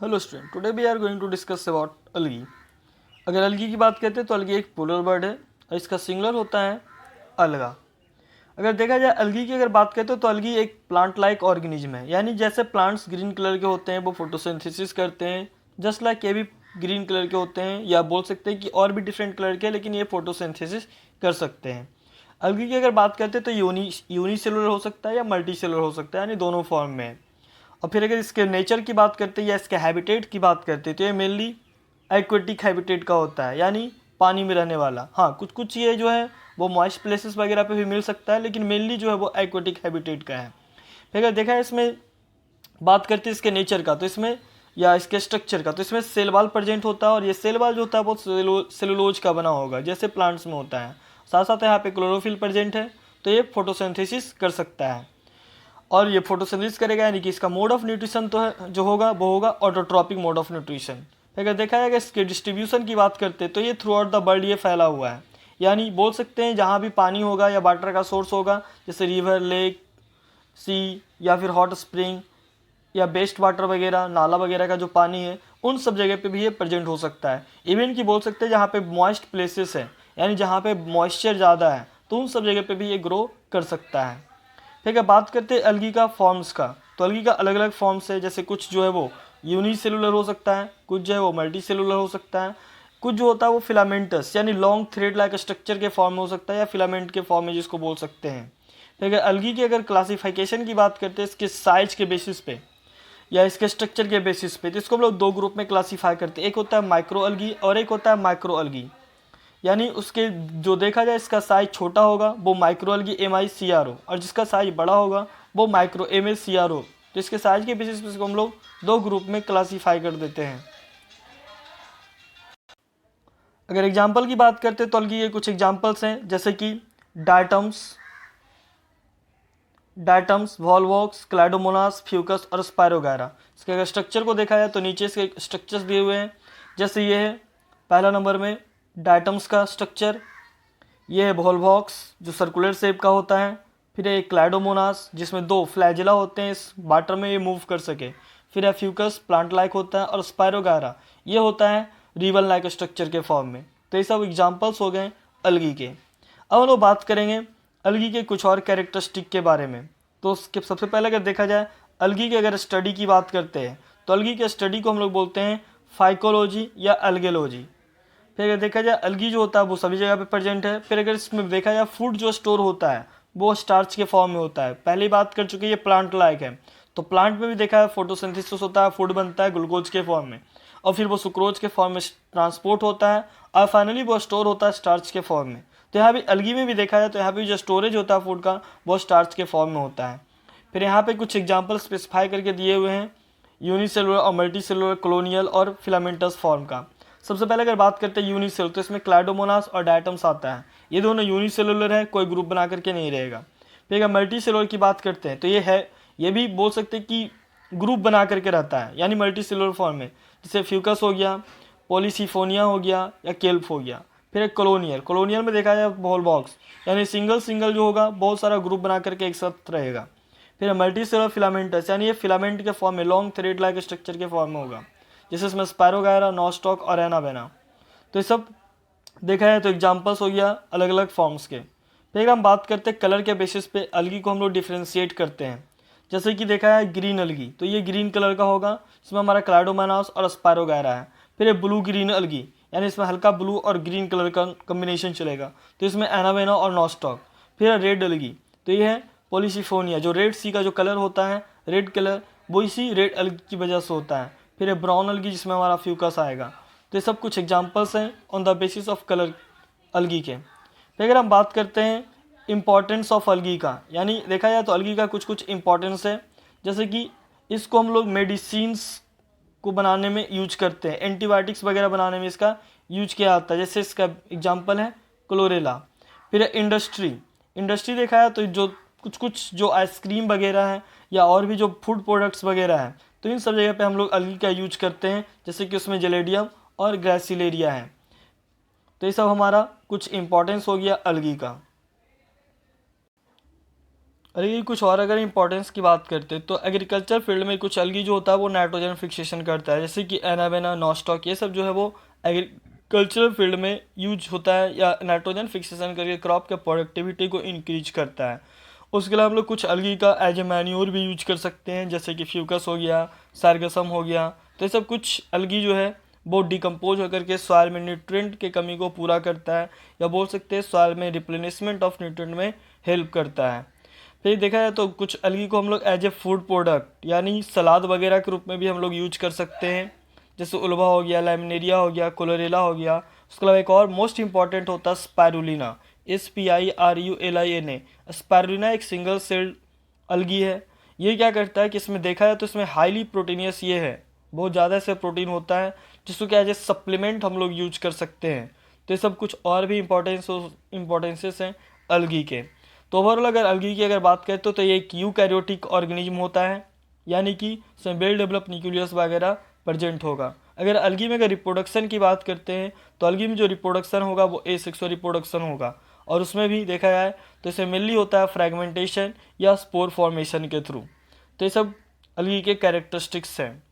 Hello student, today we are going to discuss about algae. अगर algae की बात करते हैं तो अलगी एक प्लूरल वर्ड है और इसका सिंगुलर होता है अलगा। अगर देखा जाए अलगी की अगर बात करते हो तो अलगी एक प्लांट लाइक ऑर्गेनिज्म है, यानी जैसे प्लांट्स ग्रीन कलर के होते हैं वो फोटोसिंथेसिस करते हैं, जस्ट लाइक ये भी ग्रीन कलर के होते हैं, या बोल सकते हैं कि और भी डिफरेंट कलर के, लेकिन ये फोटोसिंथेसिस कर सकते हैं। अलगी की अगर बात करते हैं तो यूनिसेलुलर हो सकता है या मल्टी सेलुलर हो सकता है, यानी दोनों फॉर्म में है। और फिर अगर इसके नेचर की बात करते हैं या इसके हैबिटेट की बात करते हैं तो ये मेनली एक्वेटिक हैबिटेट का होता है, यानी पानी में रहने वाला। हाँ, कुछ कुछ ये जो है वो मॉइस्ट प्लेसेस वगैरह पे भी मिल सकता है, लेकिन मेनली जो है वो एक्वेटिक हैबिटेट का है। फिर अगर देखा है इसमें बात करते हैं इसके नेचर का तो इसमें या इसके स्ट्रक्चर का, तो इसमें सेल वॉल प्रेजेंट होता है, और ये सेल वॉल जो होता है वो सेलुलोज का बना होगा जैसे प्लांट्स में होता है। साथ साथ यहाँ पे क्लोरोफिल प्रेजेंट है, तो ये फोटोसिंथेसिस कर सकता है और ये फोटोसिंथेसिस करेगा, यानी कि इसका मोड ऑफ न्यूट्रिशन तो है जो होगा वो होगा ऑटोट्रॉपिक मोड ऑफ न्यूट्रिशन। अगर देखा जाएगा इसके डिस्ट्रीब्यूशन की बात करते हैं तो ये थ्रू आउट द वर्ल्ड ये फैला हुआ है, यानी बोल सकते हैं जहाँ भी पानी होगा या वाटर का सोर्स होगा, जैसे रिवर, लेक, सी या फिर हॉट स्प्रिंग या बेस्ट वाटर वगैरह, नाला वगैरह का जो पानी है, उन सब जगह पे भी ये प्रेजेंट हो सकता है। इवन कि बोल सकते हैं जहाँ पे मॉइस्ट प्लेसेस है, यानी जहाँ पे मॉइस्चर ज़्यादा है, तो उन सब जगह पे भी ये ग्रो कर सकता है। ठीक है, बात करते हैं अलगी का फॉर्म्स का, तो अलगी का अलग अलग फॉर्म्स है, जैसे कुछ जो है वो यूनिसेलुलर हो सकता है, कुछ जो है वो मल्टी सेलुलर हो सकता है, कुछ जो होता है वो फिलामेंटस यानी लॉन्ग थ्रेड लाइक स्ट्रक्चर के फॉर्म में हो सकता है, या फिलामेंट के फॉर्म में जिसको बोल सकते हैं। ठीक है, अलगी की अगर क्लासिफिकेशन की बात करते हैं इसके साइज के बेसिस पे या इसके स्ट्रक्चर के बेसिस पे, तो इसको हम लोग दो ग्रुप में क्लासीफाई करते हैं। एक होता है माइक्रो अलगी और एक होता है माइक्रो अलगी, यानी उसके जो देखा जाए इसका साइज छोटा होगा वो माइक्रो अलगी MICRO, और जिसका साइज बड़ा होगा वो माइक्रो MACRO। तो इसके साइज के बेसिस पे इसको हम लोग दो ग्रुप में क्लासीफाई कर देते हैं। अगर एग्जाम्पल की बात करते हैं तो अलगी के कुछ एग्जाम्पल्स हैं, जैसे कि डायटम्स, वॉलवॉक्स, क्लाइडोमोनास, फ्यूकस और स्पायरोगायरा। इसके अगर स्ट्रक्चर को देखा जाए तो नीचे इसके स्ट्रक्चर्स दिए हुए हैं, जैसे ये है पहला नंबर में डायटम्स का स्ट्रक्चर, ये है वॉलवॉक्स जो सर्कुलर शेप का होता है, फिर है क्लाइडोमोनास जिसमें दो फ्लैजिला होते हैं इस वाटर में ये मूव कर सके, फिर है फ्यूकस प्लांट लाइक होता है, और स्पायरोगायरा ये होता है रिबन लाइक स्ट्रक्चर के फॉर्म में। तो ये सब एग्जाम्पल्स हो गए अलगी के। अब हम लोग बात करेंगे अलगी के कुछ और कैरेक्टरिस्टिक के बारे में। तो उसके सबसे पहले अगर देखा जाए अलगी की अगर स्टडी की बात करते हैं तो अलगी के स्टडी को हम लोग बोलते हैं फाइकोलॉजी या एल्गेलॉजी। फिर अगर देखा जाए अलगी जो होता है वो सभी जगह पे प्रेजेंट है। फिर अगर इसमें देखा जाए फूड जो स्टोर होता है वो स्टार्च के फॉर्म में होता है। पहले बात कर चुके ये प्लांट लाइक है, तो प्लांट में भी देखा है फोटोसिंथेसिस होता है, फूड बनता है ग्लूकोज के फॉर्म में, और फिर वो सुक्रोज के फॉर्म में ट्रांसपोर्ट होता है, और फाइनली वो स्टोर होता है स्टार्च के फॉर्म में। तो यहाँ भी अलगी में भी देखा जाए तो यहाँ पे जो स्टोरेज होता है फूड का वो स्टार्च के फॉर्म में होता है। फिर यहाँ पे कुछ एग्जाम्पल स्पेसिफाई करके दिए हुए हैं यूनिसेलुलर और मल्टी सेलुलर, कॉलोनियल और फिलामेंटस फॉर्म का। सबसे पहले अगर बात करते हैं यूनिसेलुलर, तो इसमें क्लाइडोमोनास और डायटम्स आता है, ये दोनों यूनिसेलुलर है, कोई ग्रुप बना करके नहीं रहेगा। फिर अगर मल्टी सेलुलर की बात करते हैं तो ये है, ये भी बोल सकते हैं कि ग्रुप बना करके रहता है, यानी मल्टी सेलुलर फॉर्म में, जैसे फ्यूकस हो गया, पॉलीसिफोनिया हो गया या केल्प हो गया। फिर एक कॉलोनियल, कॉलोनियल में देखा जाए वॉलवॉक्स, यानी सिंगल सिंगल जो होगा बहुत सारा ग्रुप बना करके एक साथ रहेगा। फिर मल्टी सेलुलर फिलामेंटस, यानी ये फिलामेंट के फॉर्म में लॉन्ग थ्रेड लाइक स्ट्रक्चर के फॉर्म में होगा, जैसे इसमें स्पायरोगायरा, नॉस्टॉक और एनाबेना। तो ये सब देखा जाए तो एग्जाम्पल्स हो गया अलग अलग फॉर्म्स के। फिर हम बात करते हैं कलर के बेसिस पे अलगी को हम लोग डिफ्रेंशिएट करते हैं। जैसे कि देखा है ग्रीन अलगी, तो ये ग्रीन कलर का होगा, इसमें हमारा क्लाइडोमोनास और स्पायरोगायरा है। फिर ये ब्लू ग्रीन अलगी, यानी इसमें हल्का ब्लू और ग्रीन कलर का कम्बिनेशन चलेगा, तो इसमें एनाबेना और नॉस्टॉक। फिर रेड अलगी, तो ये है पॉलीसिफोनिया, जो रेड सी का जो कलर होता है रेड कलर, वो इसी रेड अलगी की वजह से होता है। फिर ये ब्राउन अलगी जिसमें हमारा फ्यूकस आएगा। तो ये सब कुछ एग्जाम्पल्स हैं on the basis of colour algae के। फिर अगर हम बात करते हैं इम्पॉर्टेंस ऑफ अलगी का, यानी देखा जाए तो अलगी का कुछ कुछ इम्पॉर्टेंस है, जैसे कि इसको हम लोग मेडिसिन्स को बनाने में यूज करते हैं, एंटीबायोटिक्स वगैरह बनाने में इसका यूज किया जाता है, जैसे इसका एग्जाम्पल है क्लोरेला। फिर इंडस्ट्री, इंडस्ट्री देखा है तो जो कुछ कुछ जो आइसक्रीम वगैरह है या और भी जो फूड प्रोडक्ट्स वगैरह हैं, तो इन सब जगह पे हम लोग अलगी का यूज करते हैं, जैसे कि उसमें जेलेडियम और ग्रासिलेरिया है। तो ये सब हमारा कुछ इंपॉर्टेंस हो गया अलगी का। अलगी की कुछ और अगर इंपॉर्टेंस की बात करते हैं तो एग्रीकल्चर फील्ड में कुछ अलगी जो होता है वो नाइट्रोजन फिक्सेशन करता है, जैसे कि एनाबेना, नॉस्टॉक, ये सब जो है वो एग्रीकल्चरल फील्ड में यूज होता है या नाइट्रोजन फिक्सेशन करके क्रॉप के प्रोडक्टिविटी को इंक्रीज करता है। उसके अलावा हम लोग कुछ अलगी का एज ए मैन्योर भी यूज कर सकते हैं, जैसे कि फ्यूकस हो गया, सार्गसम हो गया। तो ये सब कुछ अलगी जो है वो डिकम्पोज होकर के सॉइल में न्यूट्रिएंट की कमी को पूरा करता है, या बोल सकते हैं सॉइल में रिप्लेनिशमेंट ऑफ न्यूट्रिएंट में हेल्प करता है। फिर देखा जाए तो कुछ अलगी को हम लोग एज ए फूड प्रोडक्ट यानी सलाद वगैरह के रूप में भी हम लोग यूज कर सकते हैं, जैसे उल्वा हो गया, लैमिनेरिया हो गया, क्लोरेला हो गया। उसके अलावा एक और मोस्ट इंपॉर्टेंट होता है स्पायरुलिना, SPIRULINA। स्पायरुलिना एक सिंगल सेल्ड अलगी है। ये क्या करता है कि इसमें देखा जाए तो इसमें हाईली प्रोटीनियस ये है, बहुत ज़्यादा से प्रोटीन होता है, जिसको क्या एज ए सप्लीमेंट हम लोग यूज कर सकते हैं। तो ये सब कुछ और भी इंपॉर्टेंसेस हैं अलगी के। तो ओवरऑल अगर अलगी की अगर बात करें तो ये एक यूकैरियोटिक ऑर्गेनिज्म होता है, यानी कि इसमें वेल डेवलप न्यूक्लियस वगैरह प्रेजेंट होगा। अगर अलगी में अगर रिप्रोडक्शन की बात करते हैं तो अलगी में जो रिप्रोडक्शन होगा वो एसेक्सुअल रिप्रोडक्शन होगा, और उसमें भी देखा जाए तो इसे मेनली होता है फ्रैगमेंटेशन या स्पोर फॉर्मेशन के थ्रू। तो ये सब अलगी के कैरेक्टरिस्टिक्स हैं।